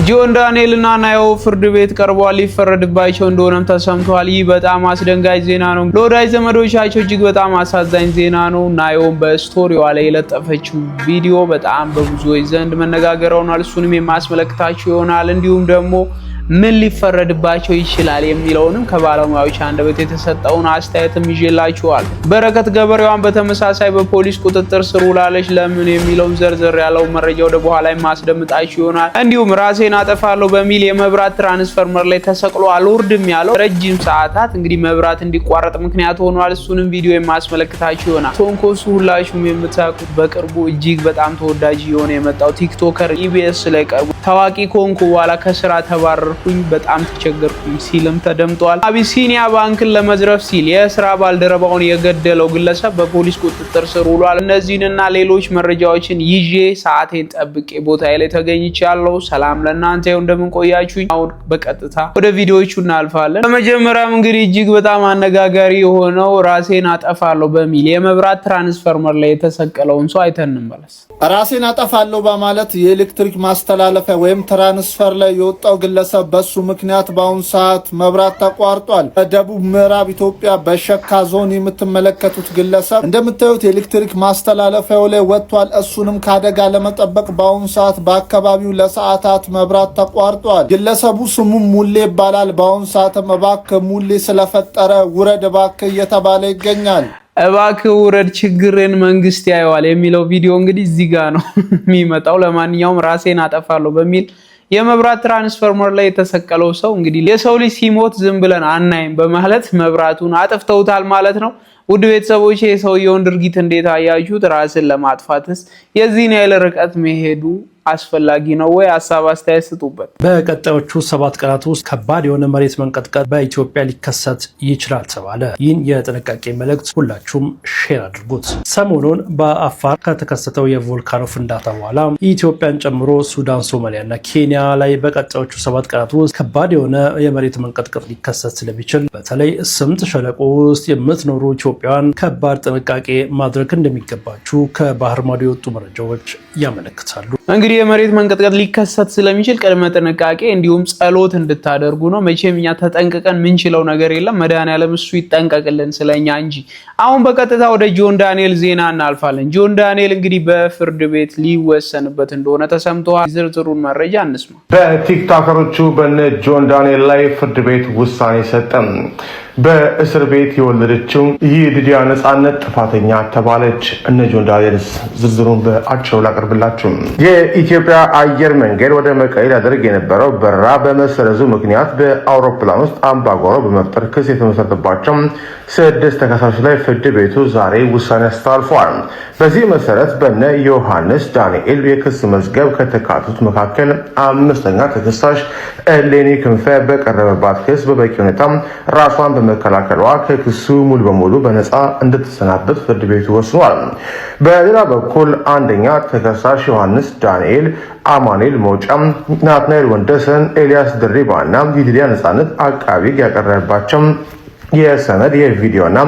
ጆን ዳንኤል እና ናዮ ፍርድ ቤት ቀርበዋል። ሊፈረድባቸው እንደሆነም ተሰምቷል። ይህ በጣም አስደንጋጭ ዜና ነው። ለወዳጅ ዘመዶቻቸው እጅግ በጣም አሳዛኝ ዜና ነው። ናዮም በስቶሪዋ ላይ የለጠፈችው ቪዲዮ በጣም በብዙዎች ዘንድ መነጋገሪያ ሆኗል። እሱንም የማስመለክታችሁ ይሆናል። እንዲሁም ደግሞ ምን ሊፈረድባቸው ይችላል የሚለውንም ከባለሙያዎች አንደበት የተሰጠውን አስተያየትም ይዤላችኋል። በረከት ገበሬዋን በተመሳሳይ በፖሊስ ቁጥጥር ስር ውላለች። ለምን የሚለውን ዘርዘር ያለው መረጃ ወደ በኋላ ማስደምጣችሁ ይሆናል። እንዲሁም ራሴን አጠፋለሁ በሚል የመብራት ትራንስፈርመር ላይ ተሰቅሎ አልወርድም ያለው ረጅም ሰዓታት እንግዲህ መብራት እንዲቋረጥ ምክንያት ሆኗል። እሱንም ቪዲዮ የማስመለክታችሁ ይሆናል። ቶንኮሱ ሁላችሁም የምታውቁት በቅርቡ እጅግ በጣም ተወዳጅ የሆነ የመጣው ቲክቶከር ኢቢኤስ ላይ ቀርቦ ታዋቂ ከሆንኩ በኋላ ከስራ ተባረርኩኝ፣ በጣም ተቸገርኩኝ ሲልም ተደምጧል። አቢሲኒያ ባንክን ለመዝረፍ ሲል የስራ ባልደረባውን የገደለው ግለሰብ በፖሊስ ቁጥጥር ስር ውሏል። እነዚህንና ሌሎች መረጃዎችን ይዤ ሰዓቴን ጠብቄ ቦታዬ ላይ ተገኝቻለሁ። ሰላም ለእናንተ ይሁን፣ እንደምን ቆያችሁኝ? አሁን በቀጥታ ወደ ቪዲዮዎቹ እናልፋለን። በመጀመሪያም እንግዲህ እጅግ በጣም አነጋጋሪ የሆነው ራሴን አጠፋለሁ በሚል የመብራት ትራንስፈርመር ላይ የተሰቀለውን ሰው አይተን እንመለስ። ራሴን አጠፋለሁ በማለት የኤሌክትሪክ ማስተላለፊያ ወይም ትራንስፈር ላይ የወጣው ግለሰብ በሱ ምክንያት በአሁኑ ሰዓት መብራት ተቋርጧል። በደቡብ ምዕራብ ኢትዮጵያ በሸካ ዞን የምትመለከቱት ግለሰብ እንደምታዩት የኤሌክትሪክ ማስተላለፊያው ላይ ወጥቷል። እሱንም ከአደጋ ለመጠበቅ በአሁኑ ሰዓት በአካባቢው ለሰዓታት መብራት ተቋርጧል። ግለሰቡ ስሙ ሙሌ ይባላል። በአሁኑ ሰዓትም እባክህ ሙሌ ስለፈጠረ ውረድ እባክህ እየተባለ ይገኛል። እባክህ ውረድ ችግርን መንግስት ያየዋል የሚለው ቪዲዮ እንግዲህ እዚህ ጋር ነው የሚመጣው። ለማንኛውም ራሴን አጠፋለሁ በሚል የመብራት ትራንስፈርመር ላይ የተሰቀለው ሰው እንግዲህ የሰው ልጅ ሲሞት ዝም ብለን አናይም በማለት መብራቱን አጥፍተውታል ማለት ነው። ውድ ቤተሰቦች የሰውየውን ድርጊት እንዴት አያችሁት? ራስን ለማጥፋትስ የዚህን ያህል ርቀት መሄዱ አስፈላጊ ነው ወይ? ሀሳብ አስተያየት ስጡበት። በቀጣዮቹ 7 ቀናት ውስጥ ከባድ የሆነ መሬት መንቀጥቀጥ በኢትዮጵያ ሊከሰት ይችላል ተባለ። ይህን የጥንቃቄ መልእክት ሁላችሁም ሼር አድርጉት። ሰሞኑን በአፋር ከተከሰተው የቮልካኖ ፍንዳታ በኋላ ኢትዮጵያን ጨምሮ ሱዳን፣ ሶማሊያ እና ኬንያ ላይ በቀጣዮቹ 7 ቀናት ውስጥ ከባድ የሆነ የመሬት መንቀጥቀጥ ሊከሰት ስለሚችል በተለይ ስምጥ ሸለቆ ውስጥ የምትኖሩ ኢትዮጵያውያን ከባድ ጥንቃቄ ማድረግ እንደሚገባችሁ ከባህር ማዶ የወጡ መረጃዎች ያመለክታሉ። እንግዲህ የመሬት መንቀጥቀጥ ሊከሰት ስለሚችል ቅድመ ጥንቃቄ እንዲሁም ጸሎት እንድታደርጉ ነው። መቼም እኛ ተጠንቅቀን ምንችለው ነገር የለም። መድኃኒዓለም እሱ ይጠንቀቅልን ስለኛ እንጂ። አሁን በቀጥታ ወደ ጆን ዳንኤል ዜና እናልፋለን። ጆን ዳንኤል እንግዲህ በፍርድ ቤት ሊወሰንበት እንደሆነ ተሰምቷል። ዝርዝሩን መረጃ እንስማ። በቲክቶከሮቹ በነ ጆን ዳንኤል ላይ ፍርድ ቤት ውሳኔ ሰጠም። በእስር ቤት የወለደችው የሊዲያ ነጻነት ጥፋተኛ ተባለች። እነ ጆን ዳንኤልስ? ዝርዝሩን በአጭሩ ላቀርብላችሁ። የኢትዮጵያ አየር መንገድ ወደ መቀሌ ሊያደርግ የነበረው በረራ በመሰረዙ ምክንያት በአውሮፕላን ውስጥ አምባጓሮ በመፍጠር ክስ የተመሰረተባቸው 6 ተከሳሾች ላይ ፍርድ ቤቱ ዛሬ ውሳኔ አስተላልፏል። በዚህ መሰረት በነ ዮሐንስ ዳንኤል የክስ መዝገብ ከተካተቱት መካከል 5ኛ ተከሳሽ እሌኒ ክንፈ በቀረበባት ክስ በበቂ ሁኔታ ራሷን በመከላከሏ ከክሱ ሙሉ በሙሉ በነፃ እንድትሰናበት ፍርድ ቤቱ ወስኗል። በሌላ በኩል 1ኛ ተከሳሽ ዮሐንስ ዳንኤል፣ አማኑኤል ሞጫ፣ ናትናኤል ወንደሰን፣ ኤልያስ ድሪባ እና የሊዲያ ነጻነት አቃቢ ያቀረበባቸው የሰነድ የቪዲዮና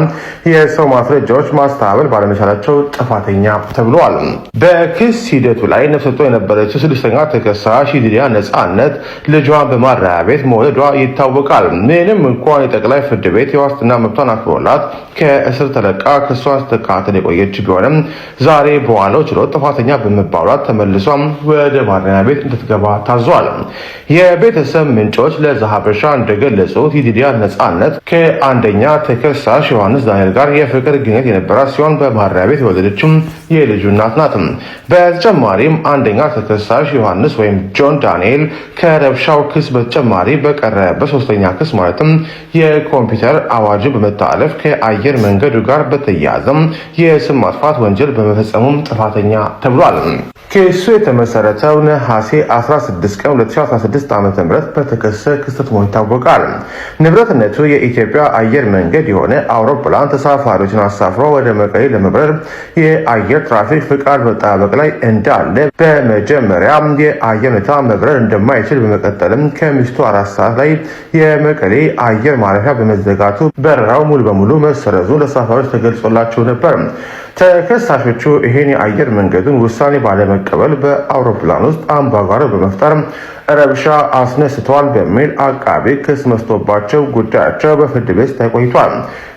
የሰው ማስረጃዎች ማስተባበል ባለመቻላቸው ጥፋተኛ ተብለዋል። በክስ ሂደቱ ላይ ነፍሰ ጡር የነበረችው 6ኛ ተከሳሽ ሊዲያ ነጻነት ልጇን በማረሚያ ቤት መውለዷ ይታወቃል። ምንም እንኳን የጠቅላይ ፍርድ ቤት የዋስትና መብቷን አክብሮላት ከእስር ተለቃ ክሷን ስትከታተል የቆየች ቢሆንም ዛሬ በዋለው ችሎት ጥፋተኛ በመባሏት ተመልሷ ወደ ማረሚያ ቤት እንድትገባ ታዟል። የቤተሰብ ምንጮች ለዛሀበሻ እንደገለጹት የሊዲያ ነጻነት አንደኛ ተከሳሽ ዮሐንስ ዳንኤል ጋር የፍቅር ግንኙነት የነበራት ሲሆን በማረሚያ ቤት የወለደችው የልጁ እናት ናት። በተጨማሪም 1ኛ ተከሳሽ ዮሐንስ ወይም ጆን ዳንኤል ከረብሻው ክስ በተጨማሪ በቀረበበት 3ኛ ክስ ማለትም የኮምፒውተር አዋጅን በመተላለፍ ከአየር መንገዱ ጋር በተያያዘ የስም ማጥፋት ወንጀል በመፈጸሙም ጥፋተኛ ተብሏል። ክሱ የተመሰረተው ነሐሴ 16 ቀን 2016 ዓ.ም በተከሰተ ክስተት መሆኑ ይታወቃል። ንብረትነቱ የኢትዮጵያ አየር መንገድ የሆነ አውሮፕላን ተሳፋሪዎችን አሳፍሮ ወደ መቀሌ ለመብረር የአየር ትራፊክ ፍቃድ መጠባበቅ ላይ እንዳለ በመጀመሪያ የአየር ሁኔታ መብረር እንደማይችል በመቀጠልም ከምሽቱ 4 ሰዓት ላይ የመቀሌ አየር ማረፊያ በመዘጋቱ በረራው ሙሉ በሙሉ መሰረዙ ለተሳፋሪዎች ተገልጾላቸው ነበር። ተከሳሾቹ ይሄን የአየር መንገዱን ውሳኔ ባለመቀበል በአውሮፕላን ውስጥ አምባጓሮ በመፍጠር ረብሻ አስነስተዋል በሚል አቃቤ ክስ መስቶባቸው ጉዳያቸው በፍርድ ቤት ተቆይቷል።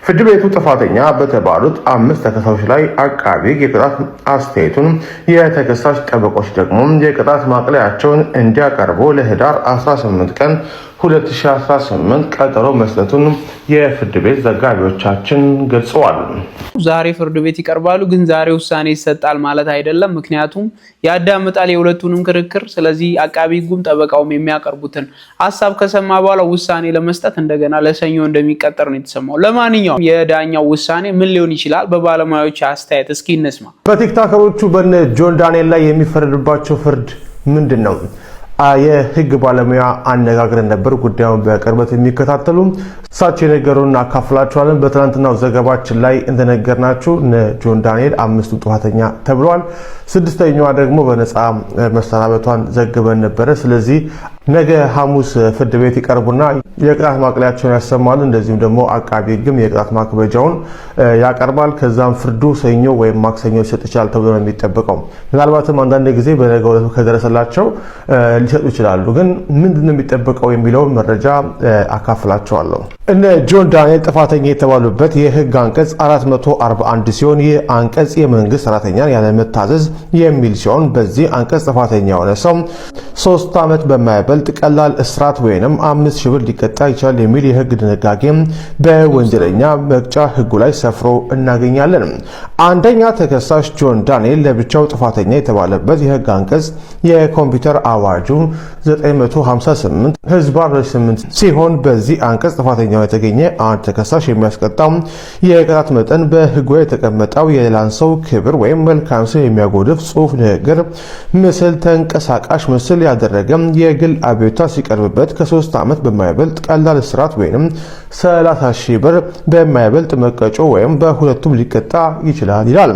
ፍርድ ቤቱ ጥፋተኛ በተባሉት 5 ተከሳሾች ላይ አቃቤ የቅጣት አስተያየቱን፣ የተከሳሽ ጠበቆች ደግሞ የቅጣት ማቅለያቸውን እንዲያቀርቡ ለህዳር 18 ቀን 2018 ቀጠሮ መስጠቱን የፍርድ ቤት ዘጋቢዎቻችን ገልጸዋል። ዛሬ ፍርድ ቤት ይቀርባሉ፣ ግን ዛሬ ውሳኔ ይሰጣል ማለት አይደለም። ምክንያቱም ያዳምጣል የሁለቱንም ክርክር። ስለዚህ አቃቢ ህጉም ጠበቃውም የሚያቀርቡትን ሀሳብ ከሰማ በኋላ ውሳኔ ለመስጠት እንደገና ለሰኞ እንደሚቀጠር ነው የተሰማው። ለማንኛውም የዳኛው ውሳኔ ምን ሊሆን ይችላል? በባለሙያዎች አስተያየት እስኪ እንስማ። በቲክቶከሮቹ በነ ጆን ዳንኤል ላይ የሚፈረድባቸው ፍርድ ምንድን ነው? የህግ ባለሙያ አነጋግረን ነበር። ጉዳዩን በቅርበት የሚከታተሉ እሳቸው የነገሩን አካፍላችኋለን። በትናንትናው ዘገባችን ላይ እንደነገርናችሁ ጆን ዳንኤል 5ቱ ጥፋተኛ ተብሏል። 6ኛዋ ደግሞ በነፃ መሰናበቷን ዘግበን ነበረ። ስለዚህ ነገ ሐሙስ ፍርድ ቤት ይቀርቡና የቅጣት ማቅለያቸውን ያሰማሉ። እንደዚሁም ደግሞ አቃቢ ህግም የቅጣት ማክበጃውን ያቀርባል። ከዛም ፍርዱ ሰኞ ወይም ማክሰኞ ሊሰጥ ይችላል ተብሎ ነው የሚጠበቀው። ምናልባትም አንዳንድ ጊዜ በነገው ዕለት ከደረሰላቸው ሊሰጡ ይችላሉ። ግን ምንድነው የሚጠበቀው የሚለውን መረጃ አካፍላቸዋለሁ። እነ ጆን ዳንኤል ጥፋተኛ የተባሉበት የህግ አንቀጽ 441 ሲሆን ይህ አንቀጽ የመንግስት ሰራተኛን ያለመታዘዝ የሚል ሲሆን በዚህ አንቀጽ ጥፋተኛ የሆነ ሰው 3 ዓመት በማይበልጥ ቀላል እስራት ወይንም 5,000 ብር ሊቀጣ ይችላል የሚል የህግ ድንጋጌ በወንጀለኛ መቅጫ ህጉ ላይ ሰፍሮ እናገኛለን። አንደኛ ተከሳሽ ጆን ዳንኤል ለብቻው ጥፋተኛ የተባለበት የህግ አንቀጽ የኮምፒውተር አዋጁ 958 ህዝባር 8 ሲሆን በዚህ አንቀጽ ጥፋተኛው የተገኘ አንድ ተከሳሽ የሚያስቀጣው የቅጣት መጠን በህጉ የተቀመጠው የሌላን ሰው ክብር ወይም መልካም ስም የሚያጎድፍ ጽሑፍ፣ ንግግር፣ ምስል፣ ተንቀሳቃሽ ምስል ያደረገ የግል አቤቱታ ሲቀርብበት ከ3 ዓመት በማይበልጥ ቀላል እስራት ወይም 30,000 ብር በማይበልጥ መቀጮ ወይም በሁለቱም ሊቀጣ ይችላል ይላል።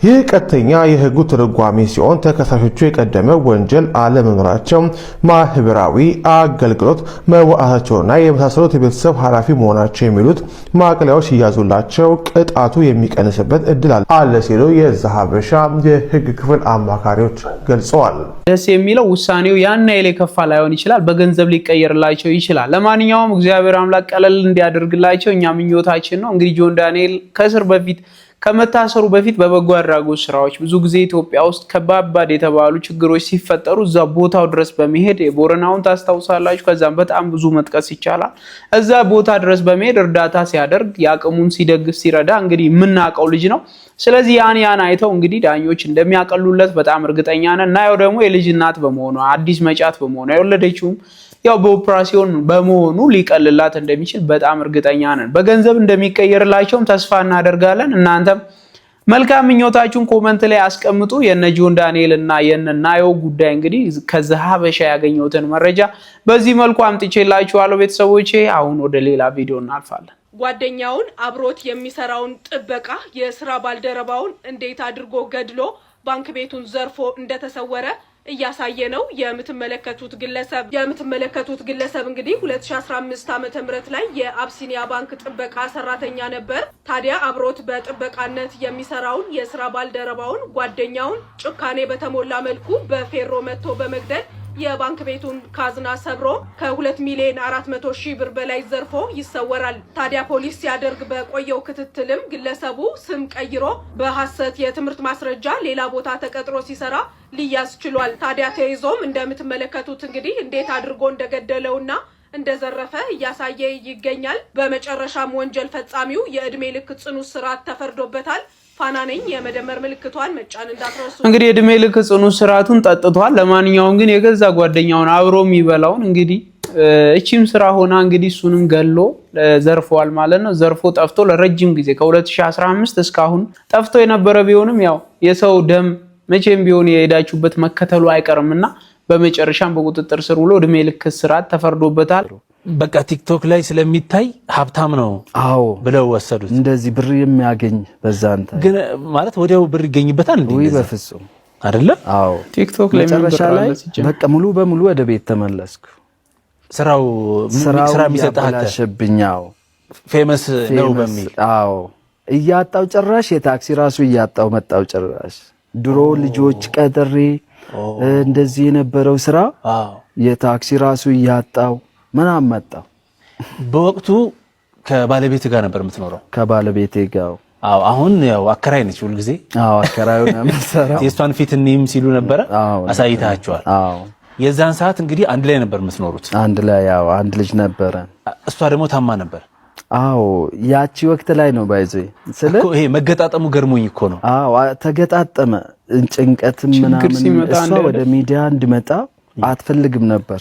ይህ ቀጥተኛ የህጉ ትርጓሜ ሲሆን ተከሳሾቹ የቀደመ ወንጀል አለመኖራቸው፣ ማህበራዊ አገልግሎት መዋዕታቸውና የመሳሰሉት የቤተሰብ ኃላፊ መሆናቸው የሚሉት ማቅለያዎች ሲያዙላቸው ቅጣቱ የሚቀንስበት እድል አለ ሲሉ የዛሀበሻ የህግ ክፍል አማካሪዎች ገልጸዋል። ደስ የሚለው ውሳኔው ያን ያህል የከፋ ላይሆን ይችላል፣ በገንዘብ ሊቀየርላቸው ይችላል። ለማንኛውም እግዚአብሔር አምላክ ቀለል እንዲያደርግላቸው እኛ ምኞታችን ነው። እንግዲህ ጆን ዳንኤል ከእስር በፊት ከመታሰሩ በፊት በበጎ አድራጎት ስራዎች ብዙ ጊዜ ኢትዮጵያ ውስጥ ከባባድ የተባሉ ችግሮች ሲፈጠሩ እዛ ቦታው ድረስ በመሄድ የቦረናውን ታስታውሳላችሁ። ከዛም በጣም ብዙ መጥቀስ ይቻላል። እዛ ቦታ ድረስ በመሄድ እርዳታ ሲያደርግ የአቅሙን ሲደግፍ ሲረዳ እንግዲህ የምናውቀው ልጅ ነው። ስለዚህ ያን አይተው እንግዲህ ዳኞች እንደሚያቀሉለት በጣም እርግጠኛ ነን። እናየው ደግሞ የልጅ እናት በመሆኗ አዲስ መጫት በመሆኗ የወለደችውም ያው በኦፕራሲዮን በመሆኑ ሊቀልላት እንደሚችል በጣም እርግጠኛ ነን። በገንዘብ እንደሚቀየርላቸውም ተስፋ እናደርጋለን። እናንተም መልካም ምኞታችሁን ኮመንት ላይ አስቀምጡ። የነ ጆን ዳንኤል እና የነ ናዮ ጉዳይ እንግዲህ ከዛሀበሻ ያገኘሁትን መረጃ በዚህ መልኩ አምጥቼላችኋለሁ ቤተሰቦቼ። አሁን ወደ ሌላ ቪዲዮ እናልፋለን። ጓደኛውን አብሮት የሚሰራውን ጥበቃ የስራ ባልደረባውን እንዴት አድርጎ ገድሎ ባንክ ቤቱን ዘርፎ እንደተሰወረ እያሳየ ነው የምትመለከቱት ግለሰብ እንግዲህ 2015 ዓ.ም ላይ የአብሲኒያ ባንክ ጥበቃ ሰራተኛ ነበር። ታዲያ አብሮት በጥበቃነት የሚሰራውን የስራ ባልደረባውን ጓደኛውን ጭካኔ በተሞላ መልኩ በፌሮ መጥቶ በመግደል የባንክ ቤቱን ካዝና ሰብሮ ከ2,400,000 ብር በላይ ዘርፎ ይሰወራል። ታዲያ ፖሊስ ሲያደርግ በቆየው ክትትልም ግለሰቡ ስም ቀይሮ በሐሰት የትምህርት ማስረጃ ሌላ ቦታ ተቀጥሮ ሲሰራ ሊያዝ ችሏል። ታዲያ ተይዞም እንደምትመለከቱት እንግዲህ እንዴት አድርጎ እንደገደለውና እንደዘረፈ እያሳየ ይገኛል። በመጨረሻም ወንጀል ፈጻሚው የእድሜ ልክ ጽኑ እስራት ተፈርዶበታል። ፋና ነኝ። የመደመር ምልክቷን መጫን እንዳትረሱ። እንግዲህ እድሜ ልክ ጽኑ እስራቱን ጠጥቷል። ለማንኛውም ግን የገዛ ጓደኛውን አብሮ የሚበላውን እንግዲህ እቺም ስራ ሆና እንግዲህ እሱንም ገሎ ዘርፏል ማለት ነው። ዘርፎ ጠፍቶ ለረጅም ጊዜ ከ2015 እስካሁን ጠፍቶ የነበረ ቢሆንም ያው የሰው ደም መቼም ቢሆን የሄዳችሁበት መከተሉ አይቀርምና በመጨረሻም በቁጥጥር ስር ውሎ እድሜ ልክ እስራት ተፈርዶበታል። በቃ ቲክቶክ ላይ ስለሚታይ ሀብታም ነው ብለው ወሰዱት። እንደዚህ ብር የሚያገኝ በዛንተ ግን ማለት ወዲያው ብር ይገኝበታል እንዴ? ወይ በፍጹም አይደለ? አዎ ቲክቶክ ላይ መጨረሻ ላይ በቃ ሙሉ በሙሉ ወደ ቤት ተመለስኩ። ስራ የሚሰጣህ አላሸብኛው ፌመስ ነው በሚል አዎ እያጣው ጭራሽ የታክሲ ራሱ እያጣው መጣው ጭራሽ ድሮ ልጆች ቀጥሬ እንደዚህ የነበረው ስራ የታክሲ ራሱ እያጣው ምናምን መጣው። በወቅቱ ከባለቤት ጋር ነበር የምትኖረው? ከባለቤቴ ጋር። አዎ። አሁን ያው አከራይ ነች ሁሉ ጊዜ? አዎ አከራዩ ነው የምትሰራው። የእሷን ፊት እኔም ሲሉ ነበረ አሳይታችኋል? አዎ። የዛን ሰዓት እንግዲህ አንድ ላይ ነበር የምትኖሩት? አንድ ላይ ያው አንድ ልጅ ነበረ። እሷ ደግሞ ታማ ነበር? አዎ ያቺ ወቅት ላይ ነው ባይዘይ እኮ ይሄ መገጣጠሙ ገርሞኝ እኮ ነው። አዎ ተገጣጠመ። ጭንቀት ምናምን እሷ ወደ ሚዲያ እንድመጣ አትፈልግም ነበር።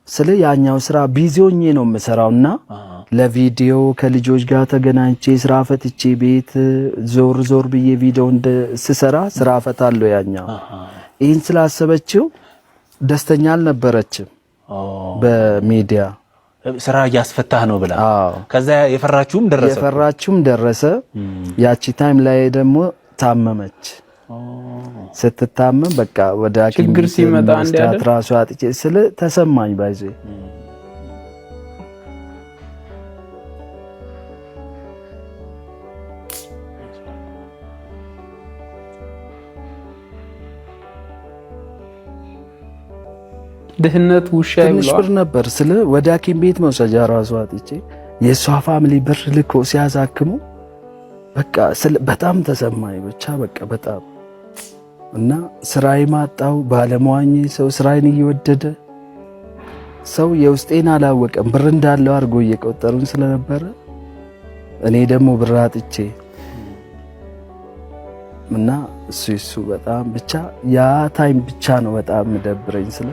ስለ ያኛው ስራ ቢዚ ሆኜ ነው የምሰራውና ለቪዲዮ ከልጆች ጋር ተገናኝቼ ስራ ፈትቼ ቤት ዞር ብዬ ቪዲዮ ስሰራ ስራ ፈታለሁ ያኛው። ይህን ስላሰበችው ደስተኛ አልነበረችም በሚዲያ ስራ እያስፈታህ ነው ብላ። ከዛ የፈራችሁም ደረሰ። ያቺ ታይም ላይ ደግሞ ታመመች። ስትታመም በቃ ወደ ሐኪም ችግር ሲመጣ እንዲያደር ራሱ አጥቼ ስለ ተሰማኝ ባይዘ ድህነት ውሻ ትንሽ ብር ነበር ስለ ወደ ሐኪም ቤት መውሰጃ ራሱ አጥቼ የሷ ፋሚሊ ብር ልኮ ሲያዛክሙ በቃ በጣም ተሰማኝ። ብቻ በቃ በጣም እና ስራዬ ማጣው ባለሟኝ ሰው ስራዬን እየወደደ ሰው የውስጤን አላወቀም። ብር እንዳለው አድርጎ እየቆጠሩን ስለነበረ እኔ ደግሞ ብር አጥቼ እና እሱ በጣም ብቻ ያ ታይም ብቻ ነው በጣም መደብረኝ ስለ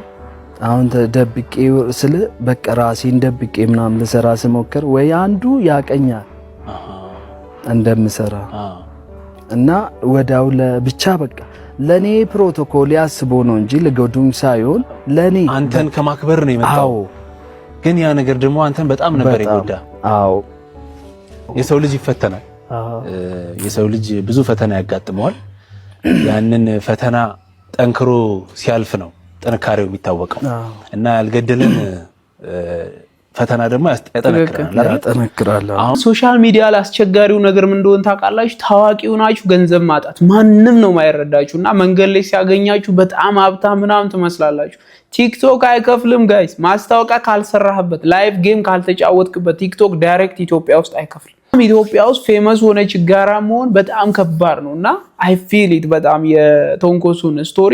አሁን ተደብቄ ስለ በቃ ራሴን ደብቄ ምናምን ልሰራ ስሞክር ወይ አንዱ ያቀኛል እንደምሰራ እና ወዳው ለብቻ በቃ ለኔ ፕሮቶኮል ያስቦ ነው እንጂ ለጎዱም ሳይሆን ለኔ አንተን ከማክበር ነው የመጣው። ግን ያ ነገር ደግሞ አንተን በጣም ነበር ይጎዳ። አዎ የሰው ልጅ ይፈተናል። የሰው ልጅ ብዙ ፈተና ያጋጥመዋል። ያንን ፈተና ጠንክሮ ሲያልፍ ነው ጥንካሬው የሚታወቀው እና ያልገደለን ፈተና ደግሞ ያጠነክራል። አሁን ሶሻል ሚዲያ ላይ አስቸጋሪው ነገር ምን እንደሆነ ታውቃላችሁ? ታዋቂው ናችሁ ገንዘብ ማጣት ማንም ነው የማይረዳችሁና መንገድ ላይ ሲያገኛችሁ በጣም ሀብታም ምናምን ትመስላላችሁ። ቲክቶክ አይከፍልም ጋይስ። ማስታወቂያ ካልሰራህበት፣ ላይቭ ጌም ካልተጫወትክበት ቲክቶክ ዳይሬክት ኢትዮጵያ ውስጥ አይከፍልም። ኢትዮጵያ ውስጥ ፌመስ ሆነ ችጋራ መሆን በጣም ከባድ ነውና አይ ፊል ኢት በጣም የቶንኮሱን ስቶሪ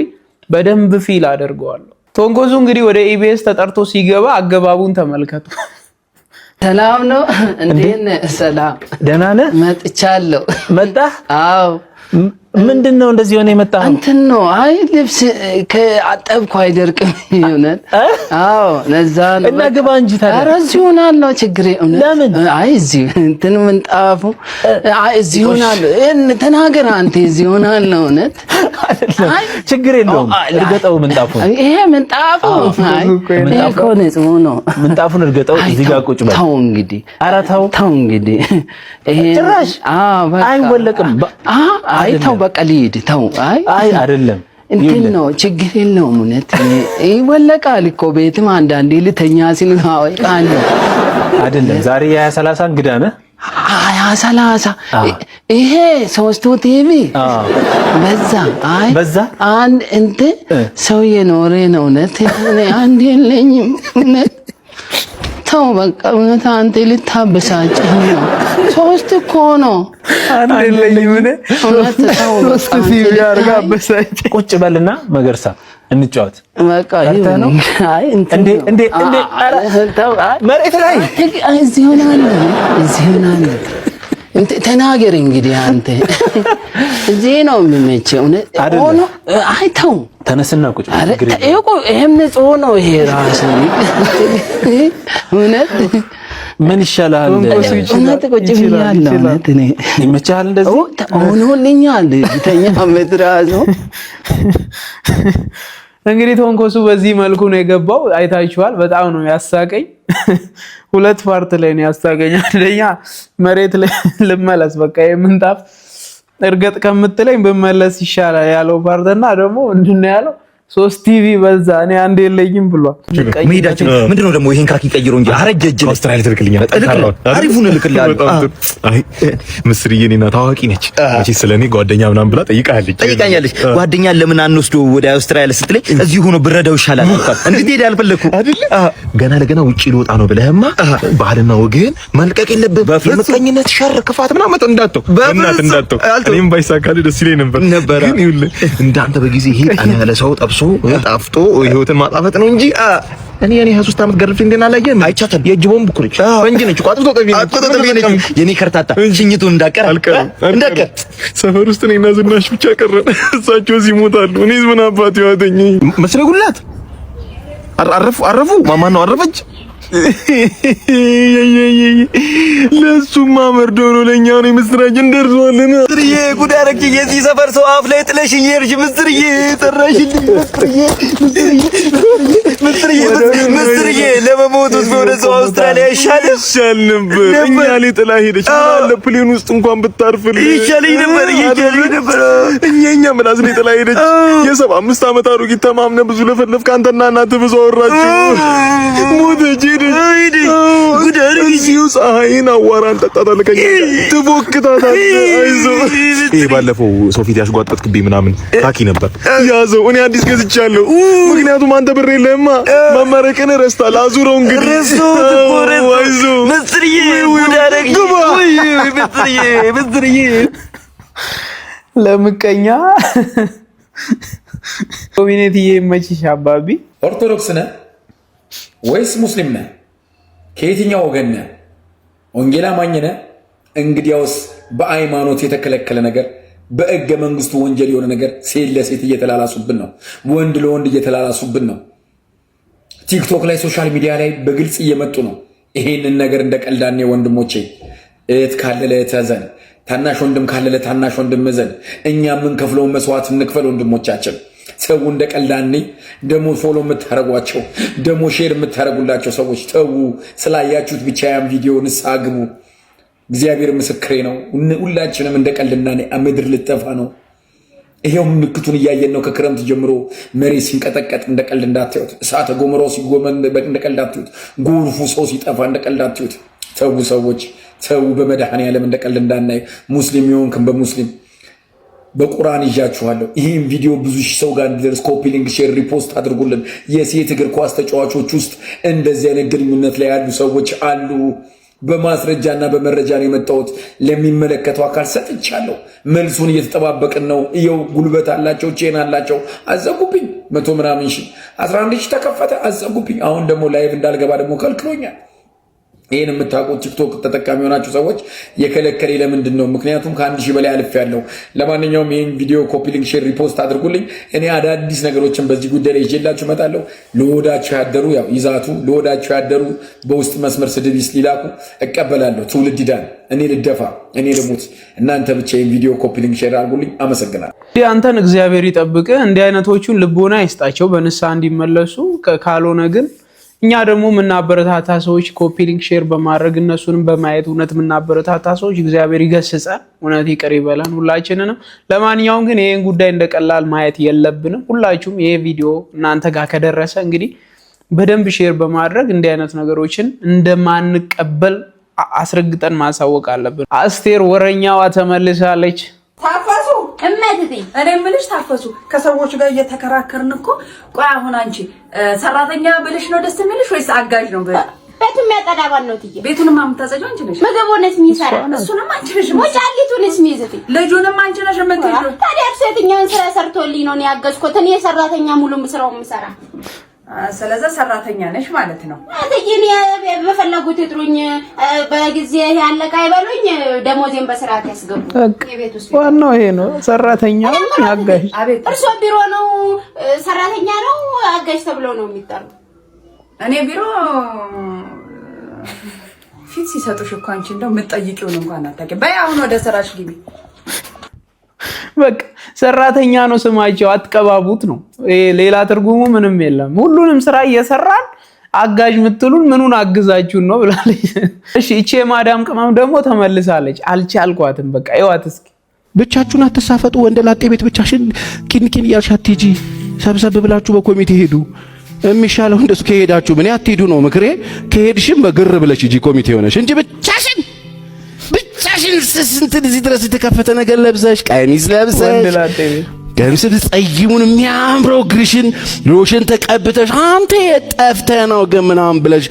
በደንብ ፊል አደርገዋለሁ። ቶንኮሱ እንግዲህ ወደ ኢቢኤስ ተጠርቶ ሲገባ አገባቡን ተመልከቱ። ሰላም ነው እንዴት ነህ? ሰላም ደህና ነህ? መጥቻለሁ። መጣህ? አዎ። ምንድነው እንደዚህ ሆነ የመጣኸው? እንትን ነው አይ ልብስ ከአጠብኩ አይደርቅም ይሆናል። አዎ ለዛ ነው። እና ግባ እንጂ ታዲያ። ኧረ እዚህ ሆናለሁ ችግር የለም። ለምን? አይ እዚህ እንትን ምንጣፉ አይ እዚህ ሆናለሁ። ተናገር አንተ እዚህ ሆናለሁ። እውነት አይ ችግር የለውም። እርገጠው ምንጣፉን። ይሄ ምንጣፉ አይ እኮ ነው ነው። ምንጣፉን እርገጠው። እዚህ ጋር ቁጭ በል። ተው እንግዲህ። ኧረ ተው እንግዲህ። ይሄ ጭራሽ በቃ አይወለቅም። አይ ተው በቃ ልሂድ። ተው አይ አይደለም እንትን ነው ችግር የለውም። እውነት ይወለቃል እኮ ቤትም አንዳንዴ ልተኛ ሲል አወቃለ አይደለም። ዛሬ የ2030 እንግዳ ነህ? 2030 ይሄ ሶስቱ ቲቪ በዛ አንድ እንትን ሰው የኖረ ነው። እውነት አንድ የለኝም። እውነት ተው በቃ እውነት አንተ ልታበሳጭህ ነው። ሶስት እኮ ነው አንድ የለኝም። እውነት ተው ሶስት ቲቪ አድርጋ አበሳጭ። ቁጭ በልና መገርሳ እንጫወት በቃ ይሁን። አይ እንዴ ተው መሬት ላይ እዚህ ሆናል። ተናገር እንግዲህ አንተ እዚህ ነው የሚመቸው። እውነት አይ ተው ተነስና ቁጭ በል። ይሄም ንጹህ ነው ይሄ ራሱ። እውነት ምን ይሻላል? እውነት ቁጭ ብያለሁ። እውነት እኔ ይመችሃል እንደዚህ ሆኖልኛል። ተኛ መድራዞ እንግዲህ ቶንኮሱ በዚህ መልኩ ነው የገባው። አይታችኋል። በጣም ነው ያሳቀኝ። ሁለት ፓርት ላይ ነው ያሳቀኝ። አንደኛ መሬት ላይ ልመለስ በቃ የምንጣፍ እርገጥ ከምትለኝ ብመለስ ይሻላል ያለው ፓርትና ደግሞ ምንድነው ያለው 3 ቲቪ በዛ እኔ አንድ የለኝም ብሏል። መሄዳችን ምንድነው ደግሞ ይሄን ካኪ ቀይሮ እንጂ አረጀ እጅ አውስትራሊያ ትልክልኛል። አሪፉን እልክልሃለሁ። አይ ምስርዬ እኔና ታዋቂ ነች አንቺ ስለኔ ጓደኛ ምናምን ብላ ጠይቃኛለች። ጓደኛ ለምን አንወስዶ ወደ አውስትራሊያ ስትለኝ እዚህ ሆኖ ብረዳው ይሻላል አልኳት። እንድትሄድ አልፈለኩ አይደል? ገና ለገና ውጪ ልወጣ ነው ብለህማ ባህልና ወግህን መልቀቅ የለብህም። የምቀኝነት ሸር ክፋት ምናምን እንዳትተው እንዳትተው። እኔም ባይሳካል ደስ ይለኝ ነበር ግን ይኸውልህ እንዳንተ በጊዜ ይሄ ቀና ያለ ሰው ጠብሶ ጣፍጦ ህይወትን ማጣፈጥ ነው እንጂ እኔ 23 ዓመት ገርፍ እንደና ላየም አይቻተም። የእጅ ቦምብ እኮ ነች እንጂ ነች እኮ አጥፍቶ ጠቢ ነች። የኔ ከርታታ ሽኝቱ እንዳቀር ሰፈር ውስጥ እኔና ዝናሽ ብቻ ቀረን። እሳቸው እዚህ ይሞታሉ። እኔስ ምን አባት ይዋተኝ መስለ ጉላት አረፉ ማማ ነው አረፈች። ለሱማ መርዶ ነው ለኛው ነው ምስራች እንደርሷልና ምስርዬ ጉድ አደረግኝ። የዚህ ሰፈር ሰው አፍ ላይ ጥለሽኝ ሄድሽ። ምስርዬ ጠራሽልኝ። ምስርዬ ለመሞት ውስጥ ወደ ሰው አውስትራሊያ ይሻል ነበር። እኛ ላይ ጥላ ሄደች። ለፕሌን ውስጥ እንኳን ብታርፍልኝ ይሻለኝ ነበር። እኛ ምላስ ላይ ጥላ ሄደች። የ75 ዓመት አሮጊት ተማምነ ብዙ ለፈለፍክ አንተና እናትህ ብዙ አወራችሁ። ሞተች ሄደች። እዚሁ ፀሐይን አዋራን ጠጣታለህ ትቦክታታለህ። አይዞህ ይሄ ባለፈው ሰው ፊት ያሽጓጠጥክብኝ ምናምን ታኪ ነበር ያዘው። እኔ አዲስ ገዝቻለሁ። ምክንያቱም አንተ ብር የለህማ። መመረቅን ረስታል። አዙረው እንግዲህ አይዞህ ምስርዬ ጉድ አደረግኝ። ምስርዬ ለምቀኛ ኮሚኒቲዬ መችሽ አባቢ ኦርቶዶክስ ነህ ወይስ ሙስሊም ነህ? ከየትኛው ወገን ነህ? ወንጌል አማኝ ነህ? እንግዲያውስ በሃይማኖት የተከለከለ ነገር በሕገ መንግስቱ ወንጀል የሆነ ነገር ሴት ለሴት እየተላላሱብን ነው። ወንድ ለወንድ እየተላላሱብን ነው። ቲክቶክ ላይ ሶሻል ሚዲያ ላይ በግልጽ እየመጡ ነው። ይሄንን ነገር እንደ ቀልዳኔ ወንድሞቼ፣ እህት ካለ ለእህት እዘን፣ ታናሽ ወንድም ካለ ለታናሽ ወንድም እዘን። እኛ የምንከፍለውን መስዋዕት እንክፈል ወንድሞቻችን። ሰው እንደ ቀልዳኔ ደሞ ፎሎ የምታረጓቸው ደሞ ሼር የምታረጉላቸው ሰዎች ተው። ስላያችሁት ብቻ ያን ቪዲዮ ንስሐ ግቡ። እግዚአብሔር ምስክሬ ነው። ሁላችንም እንደ ቀልድና ምድር ልጠፋ ነው። ይሄው ምልክቱን እያየን ነው። ከክረምት ጀምሮ መሬት ሲንቀጠቀጥ እንደ ቀልድ እንዳትዩት። እሳተ ገሞራው ሲጎመን እንደ ቀልድ አትዩት። ጎርፉ ሰው ሲጠፋ እንደ ቀልድ አትዩት። ተው ሰዎች ተው። በመድኃኔዓለም እንደ ቀልድ እንዳናይ። ሙስሊም የሆንክም በሙስሊም በቁርአን ይዣችኋለሁ። ይህም ቪዲዮ ብዙ ሺህ ሰው ጋር እንዲደርስ ኮፒ ሊንክ፣ ሼር፣ ሪፖስት አድርጉልን። የሴት እግር ኳስ ተጫዋቾች ውስጥ እንደዚህ አይነት ግንኙነት ላይ ያሉ ሰዎች አሉ። በማስረጃና በመረጃ ነው የመጣሁት። ለሚመለከተው አካል ሰጥቻለሁ። መልሱን እየተጠባበቅን ነው። ይኸው ጉልበት አላቸው፣ ቼን አላቸው። አዘጉብኝ። 100 ምናምን ሺህ 11 ሺህ ተከፈተ፣ አዘጉብኝ። አሁን ደግሞ ላይቭ እንዳልገባ ደግሞ ከልክሎኛል። ይህን የምታውቁት ቲክቶክ ተጠቃሚ የሆናችሁ ሰዎች የከለከሌ ለምንድን ነው? ምክንያቱም ከ1000 በላይ አልፌያለሁ። ለማንኛውም ይህን ቪዲዮ ኮፒ ሊንክ፣ ሼር፣ ሪፖስት አድርጉልኝ። እኔ አዳዲስ ነገሮችን በዚህ ጉዳይ ላይ ይዤላችሁ እመጣለሁ። ለወዳችሁ ያደሩ ያው ይዛቱ፣ ለወዳችሁ ያደሩ በውስጥ መስመር ስድብ ሊላኩ እቀበላለሁ። ትውልድ ይዳን። እኔ ልደፋ፣ እኔ ልሙት። እናንተ ብቻ ይህን ቪዲዮ ኮፒ ሊንክ፣ ሼር አድርጉልኝ። አመሰግናለሁ። አንተን እግዚአብሔር ይጠብቅ። እንዲህ አይነቶቹን ልቦና ይስጣቸው በንስሐ እንዲመለሱ። ካልሆነ ግን እኛ ደግሞ የምናበረታታ ሰዎች ኮፒ ሊንክ ሼር በማድረግ እነሱንም በማየት እውነት የምናበረታታ ሰዎች እግዚአብሔር ይገስጸን፣ እውነት ይቅር ይበለን ሁላችንንም። ለማንኛውም ግን ይህን ጉዳይ እንደቀላል ማየት የለብንም። ሁላችሁም ይሄ ቪዲዮ እናንተ ጋር ከደረሰ እንግዲህ በደንብ ሼር በማድረግ እንዲህ አይነት ነገሮችን እንደማንቀበል አስረግጠን ማሳወቅ አለብን። አስቴር ወረኛዋ ተመልሳለች። ታፈሱ እመትቲ እኔ ምልሽ ታፈሱ ከሰዎች ጋር እየተከራከርን እኮ። ቆይ አሁን አንቺ ሰራተኛ ብለሽ ነው ደስ የሚልሽ ወይስ አጋዥ ነው? ቤቱን የሚያጠዳባን ነው ትዬ። ቤቱንም የምታጸጂው አንቺ ነሽ። ምግቡንስ የሚሰራ እሱንም አንቺ ነሽ። ሞጫሊቱንስ የሚይዝት ልጁንም አንቺ ነሽ የምትይዙ። ታዲያ እርሱ የትኛውን ስራ ሰርቶልኝ ነው ያገዝኩት? እኔ ሰራተኛ ሙሉ ስራው የምሰራ። ስለዚህ ሰራተኛ ነሽ ማለት ነው። አትጂኒ በፈለጉት ይጥሩኝ፣ በጊዜ ያለቃ አይበሉኝ፣ ደሞዜን በስርዓት ያስገቡ። የቤት ውስጥ ዋናው ይሄ ነው። ሰራተኛ አጋዥ። እርሶ ቢሮ ነው ሰራተኛ ነው አጋዥ ተብሎ ነው የሚጠሩ። እኔ ቢሮ ፊት ሲሰጡሽ እኮ አንቺ እንደው የምትጠይቂውን እንኳን አታውቂም። በይ አሁን ወደ ስራሽ ግቢ። በቃ ሰራተኛ ነው ስማቸው፣ አትቀባቡት ነው። ሌላ ትርጉሙ ምንም የለም። ሁሉንም ስራ እየሰራን አጋዥ ምትሉን ምኑን አግዛችሁን ነው ብላለች። እሺ እቺ የማዳም ቅመም ደግሞ ተመልሳለች። አልቻልኳትም። በቃ ይዋት እስኪ ብቻችሁን አትሳፈጡ። ወንደላጤ ቤት ብቻሽን ኪንኪን እያልሽ አትሂጂ። ሰብሰብ ብላችሁ በኮሚቴ ሄዱ። የሚሻለው እንደሱ ከሄዳችሁ ምን አትሄዱ ነው ምክሬ። ከሄድሽም በግር ብለሽ እጂ ኮሚቴ ሆነሽ እንጂ ብቻሽን ስንት እዚህ ድረስ የተከፈተ ነገር ለብሰሽ ቀሚስ ለብሰሽ ገምስ ጸይሙን የሚያምረው ግርሽን ሎሽን ተቀብተሽ አንተ የጠፍተህ ነው ገምናም ብለሽ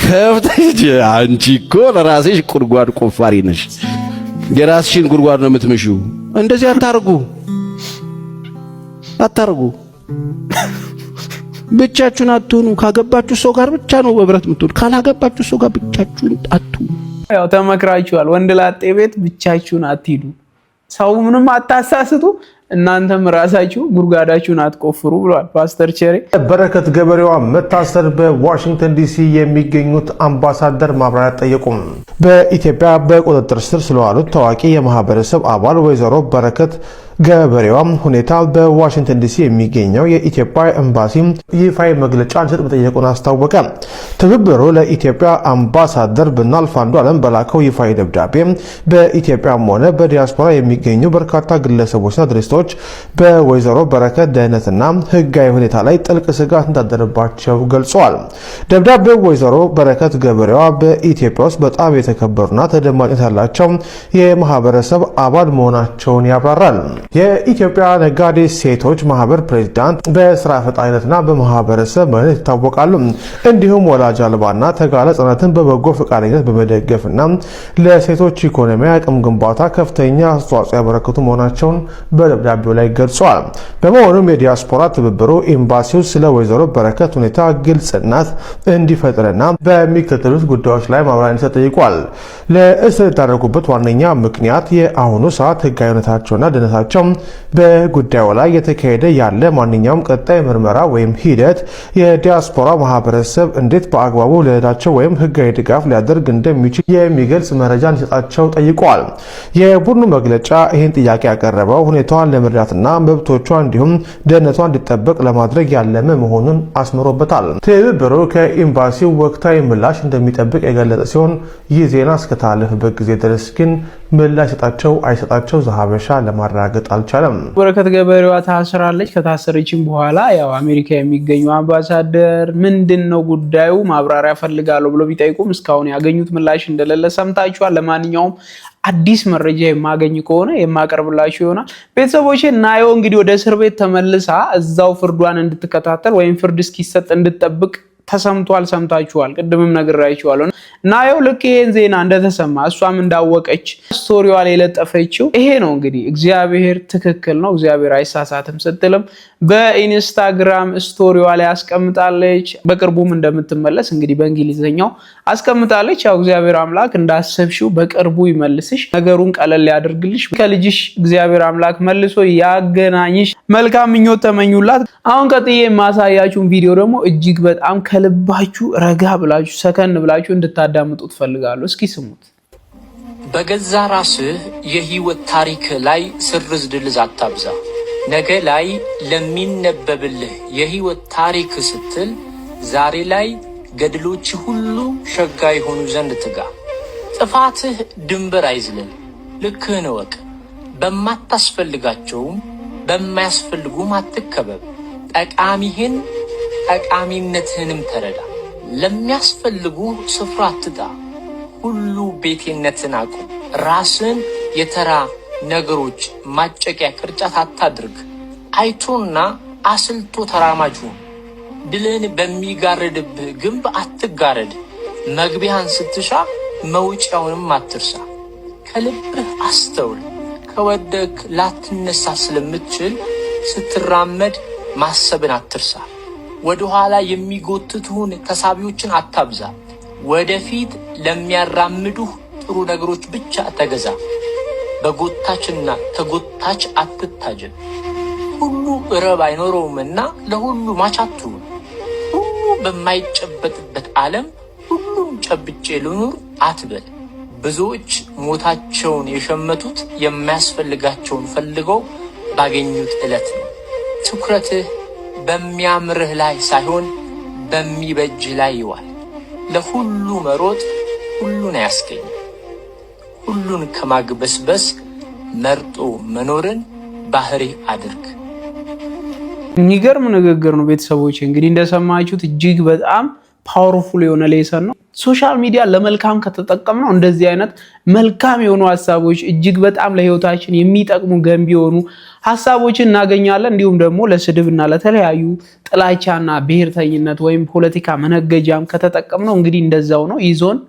ገብተሽ አንቺ እኮ ለራስሽ ጉድጓድ ቆፋሪ ነሽ። የራስሽን ጉድጓድ ነው የምትመሺው። እንደዚህ አታርጉ። ብቻችሁን አትሁኑ። ካገባችሁ ሰው ጋር ብቻ ነው በብረት የምትሆኑ። ካላገባችሁ ሰው ጋር ብቻችሁን አትሁኑ። ያው ተመክራችኋል። ወንድ ላጤ ቤት ብቻችሁን አትሂዱ። ሰው ምንም አታሳስቱ፣ እናንተም ራሳችሁ ጉድጓዳችሁን አትቆፍሩ ብሏል ፓስተር ቸሬ። በረከት ገበሬዋ መታሰር በዋሽንግተን ዲሲ የሚገኙት አምባሳደር ማብራሪያ ጠየቁ። በኢትዮጵያ በቁጥጥር ስር ስለዋሉት ታዋቂ የማህበረሰብ አባል ወይዘሮ በረከት ገበሬዋ ሁኔታ በዋሽንግተን ዲሲ የሚገኘው የኢትዮጵያ ኤምባሲ ይፋዊ መግለጫ እንዲሰጥ መጠየቁን አስታወቀ። ትብብሩ ለኢትዮጵያ አምባሳደር ብናልፍ አንዱዓለም በላከው ይፋዊ ደብዳቤ በኢትዮጵያም ሆነ በዲያስፖራ የሚገኙ በርካታ ግለሰቦችና ድርጅቶች በወይዘሮ በረከት ደህንነትና ሕጋዊ ሁኔታ ላይ ጥልቅ ስጋት እንዳደረባቸው ገልጸዋል። ደብዳቤው ወይዘሮ በረከት ገበሬዋ በኢትዮጵያ ውስጥ በጣም የተከበሩና ተደማጭነት ያላቸው የማህበረሰብ አባል መሆናቸውን ያብራራል። የኢትዮጵያ ነጋዴ ሴቶች ማህበር ፕሬዝዳንት በስራ ፈጣሪነትና በማህበረሰብ መሪነት ይታወቃሉ። እንዲሁም ወላጅ አልባና ተጋላጭ ህጻናትን በበጎ ፈቃደኝነት በመደገፍና ለሴቶች ኢኮኖሚ አቅም ግንባታ ከፍተኛ አስተዋጽኦ ያበረከቱ መሆናቸውን በደብዳቤው ላይ ገልጸዋል። በመሆኑም የዲያስፖራ ትብብሩ ኤምባሲው ስለ ወይዘሮ በረከት ሁኔታ ግልጽነት እንዲፈጥርና በሚከተሉት ጉዳዮች ላይ ማብራሪያ እንዲሰጥ ጠይቋል። ለእስር የተዳረጉበት ዋነኛ ምክንያት የአሁኑ ሰዓት ህጋዊ ሁኔታቸውና ደህንነታቸው በጉዳዩ ላይ የተካሄደ ያለ ማንኛውም ቀጣይ ምርመራ ወይም ሂደት የዲያስፖራ ማህበረሰብ እንዴት በአግባቡ ለሄዳቸው ወይም ህጋዊ ድጋፍ ሊያደርግ እንደሚችል የሚገልጽ መረጃ እንዲሰጣቸው ጠይቀዋል። የቡድኑ መግለጫ ይህን ጥያቄ ያቀረበው ሁኔታዋን ለመርዳትና መብቶቿ እንዲሁም ደህንነቷ እንዲጠበቅ ለማድረግ ያለመ መሆኑን አስምሮበታል። ትብብሩ ከኤምባሲው ወቅታዊ ምላሽ እንደሚጠብቅ የገለጸ ሲሆን ይህ ዜና እስከተላለፈበት ጊዜ ድረስ ግን ምላሽ አይሰጣቸው ዘሀበሻ ለማረጋገጥ አልቻለም። በረከት ገበሬዋ ታስራለች። ከታሰረችም በኋላ ያው አሜሪካ የሚገኙ አምባሳደር ምንድነው ጉዳዩ ማብራሪያ ፈልጋለሁ ብሎ ቢጠይቁም እስካሁን ያገኙት ምላሽ እንደሌለ ሰምታችኋል። ለማንኛውም አዲስ መረጃ የማገኝ ከሆነ የማቀርብላችሁ ይሆናል። ቤተሰቦቼ ናዮ እንግዲህ ወደ እስር ቤት ተመልሳ እዛው ፍርዷን እንድትከታተል ወይም ፍርድ እስኪሰጥ እንድትጠብቅ ተሰምቷል። ሰምታችኋል። ቅድምም ነግራችኋለሁ። ናዮ ልክ ይሄን ዜና እንደተሰማ እሷም እንዳወቀች ስቶሪዋ ላይ ለጠፈችው ይሄ ነው እንግዲህ እግዚአብሔር ትክክል ነው፣ እግዚአብሔር አይሳሳትም ስትልም በኢንስታግራም ስቶሪዋ ላይ አስቀምጣለች። በቅርቡም እንደምትመለስ እንግዲህ በእንግሊዝኛው አስቀምጣለች። ያው እግዚአብሔር አምላክ እንዳሰብሽው በቅርቡ ይመልስሽ፣ ነገሩን ቀለል ያድርግልሽ፣ ከልጅሽ እግዚአብሔር አምላክ መልሶ ያገናኝሽ። መልካም ምኞት ተመኙላት። አሁን ቀጥዬ የማሳያችሁን ቪዲዮ ደግሞ እጅግ በጣም ከልባችሁ ረጋ ብላችሁ ሰከን ብላችሁ እንድታዳምጡት ፈልጋለሁ። እስኪ ስሙት። በገዛ ራስህ የህይወት ታሪክ ላይ ስርዝ ድልዝ አታብዛ። ነገ ላይ ለሚነበብልህ የህይወት ታሪክ ስትል ዛሬ ላይ ገድሎች ሁሉ ሸጋ የሆኑ ዘንድ ትጋ። ጥፋትህ ድንበር አይዝልል፣ ልክህን እወቅ። በማታስፈልጋቸውም በማያስፈልጉም አትከበብ። ጠቃሚህን ጠቃሚነትህንም ተረዳ። ለሚያስፈልጉ ስፍራ አትጣ። ሁሉ ቤቴነትን አቁም። ራስን የተራ ነገሮች ማጨቂያ ቅርጫት አታድርግ። አይቶና አስልቶ ተራማጁ። ድልን በሚጋረድብህ ግንብ አትጋረድ። መግቢያን ስትሻ መውጫውንም አትርሳ። ከልብህ አስተውል። ከወደክ ላትነሳ ስለምትችል ስትራመድ ማሰብን አትርሳ። ወደ ኋላ የሚጎትቱን ተሳቢዎችን አታብዛ። ወደፊት ለሚያራምዱህ ጥሩ ነገሮች ብቻ ተገዛ። በጎታችና ተጎታች አትታጀብ። ሁሉ ረብ አይኖረውምና ለሁሉ ማች አትሁን። ሁሉ በማይጨበጥበት ዓለም ሁሉም ጨብጬ ልኑር አትበል። ብዙዎች ሞታቸውን የሸመቱት የማያስፈልጋቸውን ፈልገው ባገኙት ዕለት ነው። ትኩረትህ በሚያምርህ ላይ ሳይሆን በሚበጅህ ላይ ይዋል። ለሁሉ መሮጥ ሁሉን አያስገኝም። ሁሉን ከማግበስበስ መርጦ መኖርን ባህሪ አድርግ። የሚገርም ንግግር ነው ቤተሰቦች። እንግዲህ እንደሰማችሁት እጅግ በጣም ፓወርፉል የሆነ ሌሰን ነው። ሶሻል ሚዲያ ለመልካም ከተጠቀምነው እንደዚህ አይነት መልካም የሆኑ ሀሳቦች እጅግ በጣም ለህይወታችን የሚጠቅሙ ገንቢ የሆኑ ሀሳቦችን እናገኛለን። እንዲሁም ደግሞ ለስድብና ለተለያዩ ጥላቻና ብሔርተኝነት ወይም ፖለቲካ መነገጃም ከተጠቀምነው እንግዲህ እንደዛው ነው ይዞን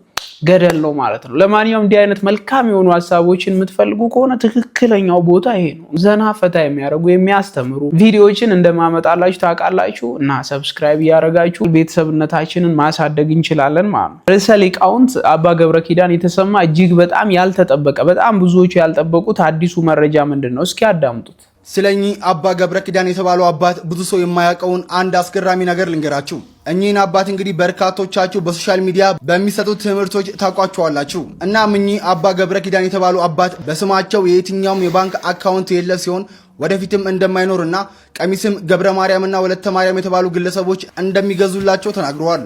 ገደል ነው ማለት ነው። ለማንኛውም እንዲህ አይነት መልካም የሆኑ ሀሳቦችን የምትፈልጉ ከሆነ ትክክለኛው ቦታ ይሄ ነው። ዘና ፈታ የሚያደርጉ የሚያስተምሩ ቪዲዮዎችን እንደማመጣላችሁ ታውቃላችሁ እና ሰብስክራይብ እያደረጋችሁ ቤተሰብነታችንን ማሳደግ እንችላለን ማለት ነው። ርዕሰ ሊቃውንት አባ ገብረ ኪዳን የተሰማ እጅግ በጣም ያልተጠበቀ በጣም ብዙዎቹ ያልጠበቁት አዲሱ መረጃ ምንድን ነው? እስኪ አዳምጡት። ስለኚህ አባ ገብረ ኪዳን የተባሉ አባት ብዙ ሰው የማያውቀውን አንድ አስገራሚ ነገር ልንገራችሁ። እኚህን አባት እንግዲህ በርካቶቻችሁ በሶሻል ሚዲያ በሚሰጡት ትምህርቶች ታውቋቸዋላችሁ። እናም እኚህ አባ ገብረ ኪዳን የተባሉ አባት በስማቸው የየትኛውም የባንክ አካውንት የለ ሲሆን ወደፊትም እንደማይኖርና ቀሚስም ገብረ ማርያምና ወለተ ማርያም የተባሉ ግለሰቦች እንደሚገዙላቸው ተናግረዋል።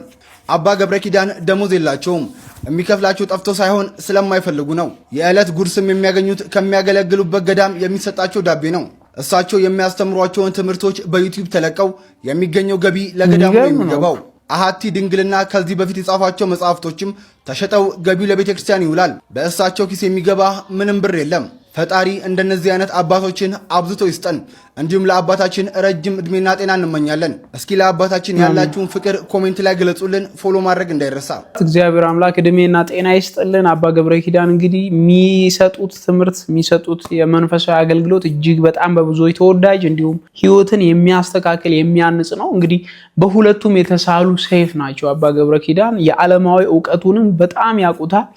አባ ገብረ ኪዳን ደሞዝ የላቸውም። የሚከፍላቸው ጠፍቶ ሳይሆን ስለማይፈልጉ ነው። የዕለት ጉርስም የሚያገኙት ከሚያገለግሉበት ገዳም የሚሰጣቸው ዳቤ ነው። እሳቸው የሚያስተምሯቸውን ትምህርቶች በዩቲዩብ ተለቀው የሚገኘው ገቢ ለገዳሙ ነው የሚገባው። አሃቲ ድንግልና ከዚህ በፊት የጻፏቸው መጽሐፍቶችም ተሸጠው ገቢው ለቤተ ክርስቲያን ይውላል። በእሳቸው ኪስ የሚገባ ምንም ብር የለም። ፈጣሪ እንደነዚህ አይነት አባቶችን አብዝቶ ይስጠን። እንዲሁም ለአባታችን ረጅም እድሜና ጤና እንመኛለን። እስኪ ለአባታችን ያላችሁን ፍቅር ኮሜንት ላይ ገለጹልን። ፎሎ ማድረግ እንዳይረሳ። እግዚአብሔር አምላክ እድሜና ጤና ይስጥልን። አባ ገብረ ኪዳን እንግዲህ የሚሰጡት ትምህርት የሚሰጡት የመንፈሳዊ አገልግሎት እጅግ በጣም በብዙዎች ተወዳጅ እንዲሁም ህይወትን የሚያስተካክል የሚያንጽ ነው። እንግዲህ በሁለቱም የተሳሉ ሰይፍ ናቸው። አባ ገብረ ኪዳን የዓለማዊ እውቀቱንም በጣም ያውቁታል።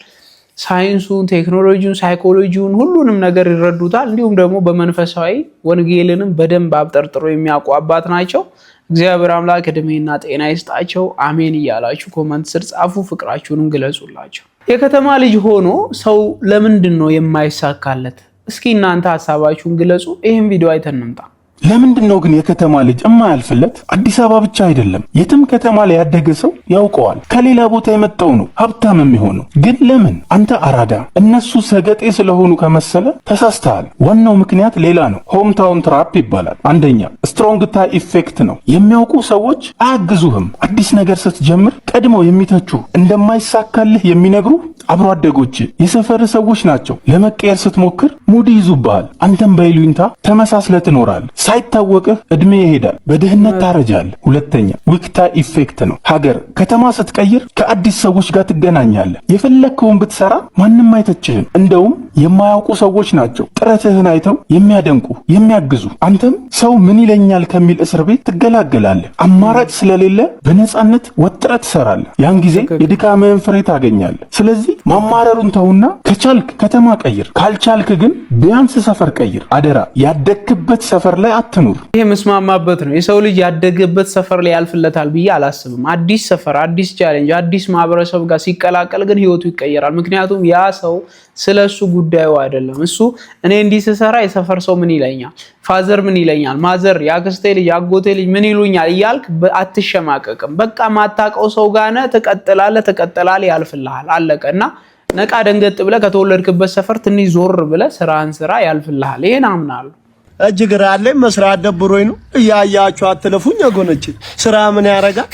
ሳይንሱን፣ ቴክኖሎጂውን፣ ሳይኮሎጂውን ሁሉንም ነገር ይረዱታል። እንዲሁም ደግሞ በመንፈሳዊ ወንጌልንም በደንብ አብጠርጥሮ የሚያውቁ አባት ናቸው። እግዚአብሔር አምላክ እድሜና ጤና ይስጣቸው። አሜን እያላችሁ ኮመንት ስር ጻፉ። ፍቅራችሁንም ግለጹላቸው። የከተማ ልጅ ሆኖ ሰው ለምንድን ነው የማይሳካለት? እስኪ እናንተ ሀሳባችሁን ግለጹ። ይህን ቪዲዮ አይተን እንምጣ። ለምንድን ነው ግን የከተማ ልጅ እማያልፍለት? አዲስ አበባ ብቻ አይደለም፣ የትም ከተማ ላይ ያደገ ሰው ያውቀዋል። ከሌላ ቦታ የመጣው ነው ሀብታም የሚሆነው። ግን ለምን? አንተ አራዳ እነሱ ሰገጤ ስለሆኑ ከመሰለ ተሳስተሃል። ዋናው ምክንያት ሌላ ነው። ሆም ታውን ትራፕ ይባላል። አንደኛ ስትሮንግ ታይ ኢፌክት ነው። የሚያውቁ ሰዎች አያግዙህም። አዲስ ነገር ስትጀምር ቀድመው የሚተቹ እንደማይሳካልህ የሚነግሩ አብሮ አደጎች የሰፈር ሰዎች ናቸው። ለመቀየር ስትሞክር ሙድ ይዙብሃል። አንተም በይሉኝታ ተመሳስለ ትኖራል። ሳይታወቅህ እድሜ ይሄዳል። በድህነት ታረጃለህ። ሁለተኛ ዊክታ ኢፌክት ነው። ሀገር ከተማ ስትቀይር ከአዲስ ሰዎች ጋር ትገናኛለህ። የፈለግከውን ብትሰራ ማንም አይተችህም። እንደውም የማያውቁ ሰዎች ናቸው ጥረትህን አይተው የሚያደንቁ የሚያግዙ። አንተም ሰው ምን ይለኛል ከሚል እስር ቤት ትገላገላለህ። አማራጭ ስለሌለ በነፃነት ወጥረህ ትሰራለህ። ያን ጊዜ የድካምህን ፍሬ ታገኛለህ። ስለዚህ ማማረሩን ተውና ከቻልክ ከተማ ቀይር፣ ካልቻልክ ግን ቢያንስ ሰፈር ቀይር። አደራ ያደግክበት ሰፈር ላይ አትኑር። ይሄ መስማማበት ነው። የሰው ልጅ ያደገበት ሰፈር ላይ ያልፍለታል ብዬ አላስብም። አዲስ ሰፈር፣ አዲስ ቻሌንጅ፣ አዲስ ማህበረሰብ ጋር ሲቀላቀል ግን ህይወቱ ይቀየራል። ምክንያቱም ያ ሰው ስለሱ ጉዳዩ አይደለም። እሱ እኔ እንዲህ ስሰራ የሰፈር ሰው ምን ይለኛል፣ ፋዘር ምን ይለኛል፣ ማዘር፣ የአክስቴ ልጅ፣ የአጎቴ ልጅ ምን ይሉኛል እያልክ አትሸማቀቅም። በቃ ማታውቀው ሰው ጋር ነህ፣ ትቀጥላለህ፣ ያልፍልሃል። አለቀ። እና ነቃ ደንገጥ ብለህ ከተወለድክበት ሰፈር ትንሽ ዞር ብለህ ስራህን ስራ፣ ያልፍልሃል። ይሄን አምናለሁ። እጅ ግራ አለኝ መስራት ደብሮኝ ነው። እያያችሁ አትለፉኝ ወገኖቼ። ስራ ምን ያረጋል?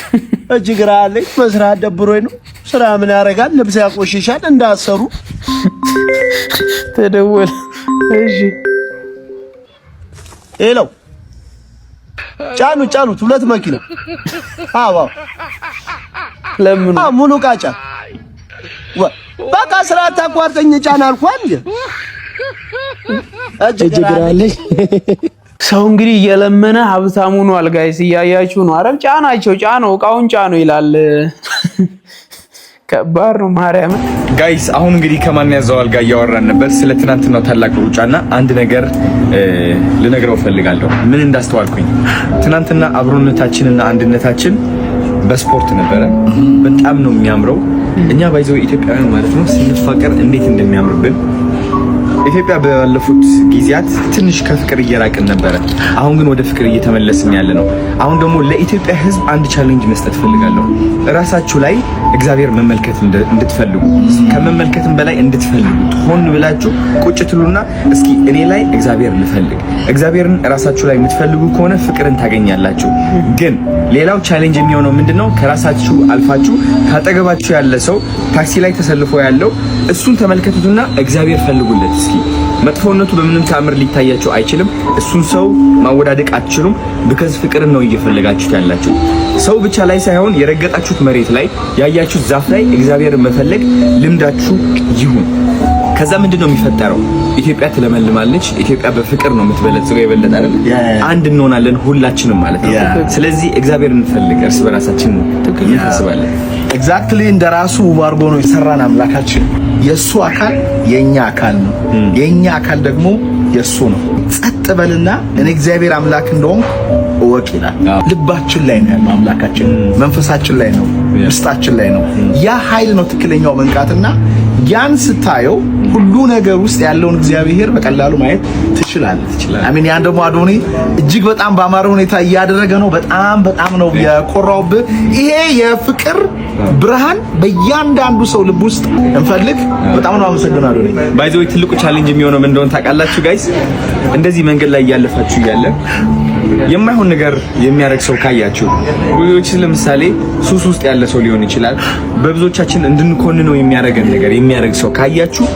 እጅ ግራ አለኝ መስራት ደብሮኝ ነው። ስራ ምን ያረጋል? ልብስ ያቆሽሻል እንዳሰሩ ተደወለ። እሺ ሄሎ፣ ጫኑት ሁለት መኪና። አዎ ለምን ሙሉ ቃጫ በቃ ስራ ታቋርጠኝ ጫና አልኳን እንዴ? እጅ ግራ አለኝ። ሰው እንግዲህ እየለመነ ሀብታሙ ነው። አልጋይስ እያያችሁ ነው። አረብ ጫናቸው፣ ጫነው፣ እቃውን ጫነው ይላል። ከባድ ነው ማርያም። ጋይስ አሁን እንግዲህ ከማን ያዘዋል ጋር እያወራን ነበር ስለ ትናንትናው ታላቅ ሩጫና አንድ ነገር ልነግረው ፈልጋለሁ። ምን እንዳስተዋልኩኝ ትናንትና አብሮነታችንና አንድነታችን በስፖርት ነበረ። በጣም ነው የሚያምረው። እኛ ባይዘው ኢትዮጵያውያን ማለት ነው ስንፋቀር እንዴት እንደሚያምርብን ኢትዮጵያ ባለፉት ጊዜያት ትንሽ ከፍቅር እየራቅን ነበረ። አሁን ግን ወደ ፍቅር እየተመለስን ያለ ነው። አሁን ደግሞ ለኢትዮጵያ ሕዝብ አንድ ቻሌንጅ መስጠት ፈልጋለሁ። ራሳችሁ ላይ እግዚአብሔር መመልከት እንድትፈልጉ ከመመልከትም በላይ እንድትፈልጉ ሆን ብላችሁ ቁጭ ትሉና እስኪ እኔ ላይ እግዚአብሔር ልፈልግ። እግዚአብሔርን ራሳችሁ ላይ የምትፈልጉ ከሆነ ፍቅርን ታገኛላችሁ። ግን ሌላው ቻሌንጅ የሚሆነው ምንድነው? ከራሳችሁ አልፋችሁ ካጠገባችሁ ያለ ሰው ታክሲ ላይ ተሰልፎ ያለው እሱን ተመልከቱትና እግዚአብሔር ፈልጉለት እስኪ። መጥፎነቱ በምንም ተአምር ሊታያችሁ አይችልም። እሱን ሰው ማወዳደቅ አትችሉም። because ፍቅርን ነው እየፈለጋችሁት ያላችሁ። ሰው ብቻ ላይ ሳይሆን የረገጣችሁት መሬት ላይ ያያችሁት ዛፍ ላይ እግዚአብሔርን መፈለግ ልምዳችሁ ይሁን። ከዛ ምንድነው የሚፈጠረው? ኢትዮጵያ ትለመልማለች። ኢትዮጵያ በፍቅር ነው የምትበለጽገው። የበለጠ አይደል? አንድ እንሆናለን ሁላችንም ማለት ነው። ስለዚህ እግዚአብሔርን እንፈልግ፣ እርስ በራሳችን እንታስባለን። ኤግዛክትሊ እንደራሱ አድርጎ ነው የሰራን አምላካችን። የሱ አካል የኛ አካል ነው፣ የኛ አካል ደግሞ የሱ ነው። ጸጥ በልና እኔ እግዚአብሔር አምላክ እንደሆንኩ እወቅ ይላል። ልባችን ላይ ነው ያለው አምላካችን፣ መንፈሳችን ላይ ነው፣ ውስጣችን ላይ ነው። ያ ኃይል ነው ትክክለኛው መንቃትና ያን ስታየው ሁሉ ነገር ውስጥ ያለውን እግዚአብሔር በቀላሉ ማየት ትችላለህ። አሜን። ያን ደግሞ አዶኒ እጅግ በጣም በአማረ ሁኔታ እያደረገ ነው። በጣም ነው የኮራውብህ። ይሄ የፍቅር ብርሃን በእያንዳንዱ ሰው ልብ ውስጥ እንፈልግ። በጣም ነው አመሰግናለሁ አዶኒ። ባይ ዘ ወይ ትልቁ ቻሌንጅ የሚሆነው ምን እንደሆነ ታውቃላችሁ ጋይስ? እንደዚህ መንገድ ላይ እያለፋችሁ እያለ የማይሆን ነገር የሚያደርግ ሰው ካያችሁ፣ ብዙዎች ለምሳሌ ሱስ ውስጥ ያለ ሰው ሊሆን ይችላል። በብዙዎቻችን እንድንኮንነው የሚያደርገን ነገር የሚያደርግ ሰው ካያችሁ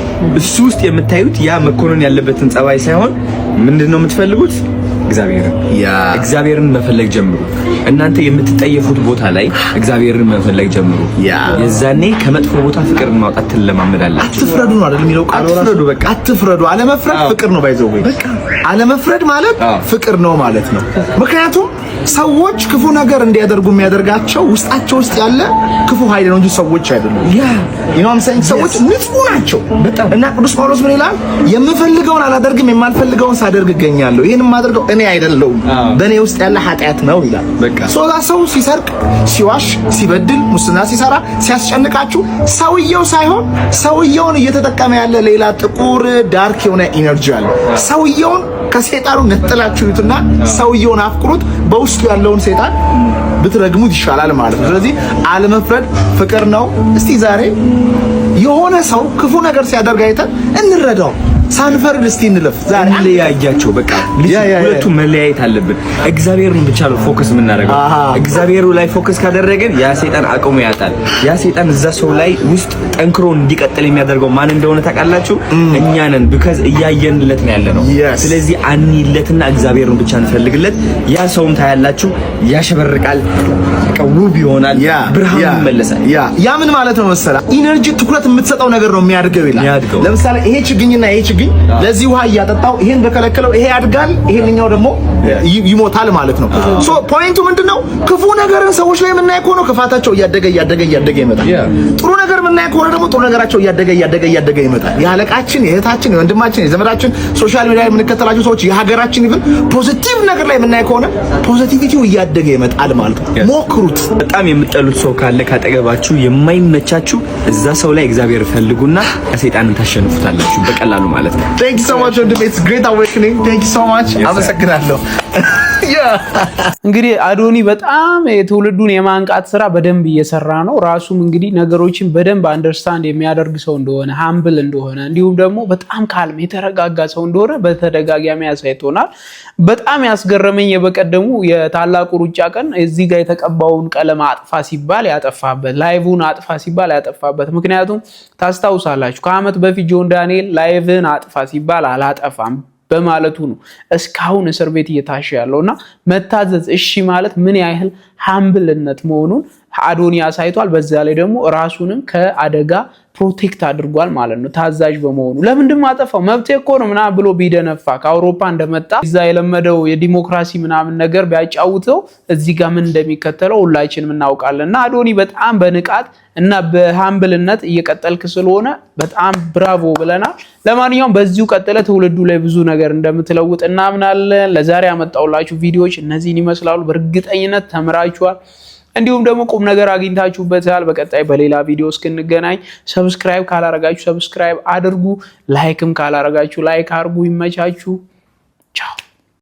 እሱ ውስጥ የምታዩት ያ መኮነን ያለበትን ጸባይ ሳይሆን ምንድነው የምትፈልጉት? እግዚአብሔርን መፈለግ ጀምሩ። እናንተ የምትጠየፉት ቦታ ላይ እግዚአብሔርን መፈለግ ጀምሩ። የዛኔ ከመጥፎ ቦታ ፍቅርን ማውጣት ትለማመዳላችሁ። አትፍረዱ ነው አይደል የሚለው ቃል? አትፍረዱ፣ በቃ አትፍረዱ። አለመፍረድ ፍቅር ነው። ባይዘው በቃ አለመፍረድ ማለት ፍቅር ነው ማለት ነው። ምክንያቱም ሰዎች ክፉ ነገር እንዲያደርጉ የሚያደርጋቸው ውስጣቸው ውስጥ ያለ ክፉ ኃይል ነው እንጂ ሰዎች አይደሉም። ሰዎች ንጹህ ናቸው እና ቅዱስ ጳውሎስ ምን ይላል? የምፈልገውን አላደርግም፣ የማልፈልገውን ሳደርግ እገኛለሁ። ይሄን የማደርገው እኔ አይደለሁም፣ በእኔ ውስጥ ያለ ኃጢአት ነው ይላል። ሰው ሲሰርቅ፣ ሲዋሽ፣ ሲበድል፣ ሙስና ሲሰራ፣ ሲያስጨንቃችሁ ሰውየው ሳይሆን ሰውየውን እየተጠቀመ ያለ ሌላ ጥቁር ዳርክ የሆነ ኢነርጂ አለ። ሰውየውን ከሰይጣኑ ነጥላችሁ ይቱና ሰውየውን አፍቅሩት። በውስጡ ያለውን ሰይጣን ብትረግሙት ይሻላል ማለት ነው። ስለዚህ አለመፍረድ ፍቅር ነው። እስቲ ዛሬ የሆነ ሰው ክፉ ነገር ሲያደርግ አይተን እንረዳው። ሳንፈርድ እስቲ እንለፍ። ዛሬ ለያያቸው በቃ ሁለቱ መለያየት አለብን። እግዚአብሔርን ብቻ ነው ፎከስ የምናደርገው። እግዚአብሔሩ ላይ ፎከስ ካደረገን ያ ሰይጣን አቅሙ ያጣል። ያ ሰይጣን እዛ ሰው ላይ ውስጥ ጠንክሮ እንዲቀጥል የሚያደርገው ማን እንደሆነ ታውቃላችሁ? እኛ ነን። because እያየንለት ነው ያለነው። ስለዚህ አንይለትና እግዚአብሔርን ብቻ እንፈልግለት። ያ ሰውም ታያላችሁ ያሸበርቃል፣ በቃ ውብ ይሆናል፣ ብርሃኑ ይመለሳል። ያ ምን ማለት ነው መሰለህ? ኢነርጂ ትኩረት የምትሰጠው ነገር ነው የሚያድገው ይላል። ለምሳሌ ይሄ ችግኝና ይሄ ችግኝ ለዚህ ውሃ እያጠጣው ይሄን በከለከለው ይሄ ያድጋል፣ ይሄንኛው ደግሞ ይሞታል ማለት ነው። ሶ ፖይንቱ ምንድነው? ክፉ ነገርን ሰዎች ላይ የምናይ ከሆነ ክፋታቸው እያደገ ይመጣል። ጥሩ ነገር የምናይ ከሆነ ደግሞ ጥሩ ነገራቸው እያደገ ይመጣል። የአለቃችን፣ የእህታችን፣ የወንድማችን፣ የዘመዳችን ሶሻል ሚዲያ የምንከተላቸው ሰዎች የሀገራችን ይብን ፖዚቲቭ ነገር ላይ የምናይ ከሆነ ፖዚቲቪቲው እያደገ ይመጣል ማለት ነው። ሞክሩት። በጣም የምትጠሉት ሰው ካለ ካጠገባችሁ የማይመቻችሁ እዛ ሰው ላይ እግዚአብሔር ፈልጉና ሰይጣንን ታሸንፉታላችሁ በቀላሉ ማለት ነው። Thank you so much it's great awakening. Thank you so much. አመሰግናለሁ። እንግዲህ አዶኒ በጣም የትውልዱን የማንቃት ስራ በደንብ እየሰራ ነው። ራሱም እንግዲህ ነገሮችን በደንብ አንደርስታንድ የሚያደርግ ሰው እንደሆነ፣ ሃምብል እንደሆነ፣ እንዲሁም ደግሞ በጣም ካልም የተረጋጋ ሰው እንደሆነ በተደጋጋሚ ያሳይቶናል። በጣም ያስገረመኝ የበቀደሙ የታላቁ ሩጫ ቀን እዚህ ጋር የተቀባውን ቀለም አጥፋ ሲባል ያጠፋበት፣ ላይቭን አጥፋ ሲባል ያጠፋበት። ምክንያቱም ታስታውሳላችሁ ከዓመት በፊት ጆን ዳንኤል ላይቭን አጥፋ ሲባል አላጠፋም በማለቱ ነው እስካሁን እስር ቤት እየታሸ ያለውና መታዘዝ እሺ ማለት ምን ያህል ሃምብልነት መሆኑን አዶኒ አሳይቷል። በዛ ላይ ደግሞ ራሱንም ከአደጋ ፕሮቴክት አድርጓል ማለት ነው ታዛዥ በመሆኑ። ለምንድን ማጠፋው መብቴ እኮ ነው ምናምን ብሎ ቢደነፋ ከአውሮፓ እንደመጣ እዛ የለመደው የዲሞክራሲ ምናምን ነገር ቢያጫውተው እዚህ ጋር ምን እንደሚከተለው ሁላችንም እናውቃለን። እና አዶኒ በጣም በንቃት እና በሃምብልነት እየቀጠልክ ስለሆነ በጣም ብራቮ ብለናል። ለማንኛውም በዚሁ ቀጥለ ትውልዱ ላይ ብዙ ነገር እንደምትለውጥ እናምናለን። ለዛሬ ያመጣውላችሁ ቪዲዮዎች እነዚህን ይመስላሉ። በእርግጠኝነት ተምራችኋል። እንዲሁም ደግሞ ቁም ነገር አግኝታችሁበታል። በቀጣይ በሌላ ቪዲዮ እስክንገናኝ ሰብስክራይብ ካላረጋችሁ ሰብስክራይብ አድርጉ፣ ላይክም ካላረጋችሁ ላይክ አድርጉ። ይመቻችሁ። ቻው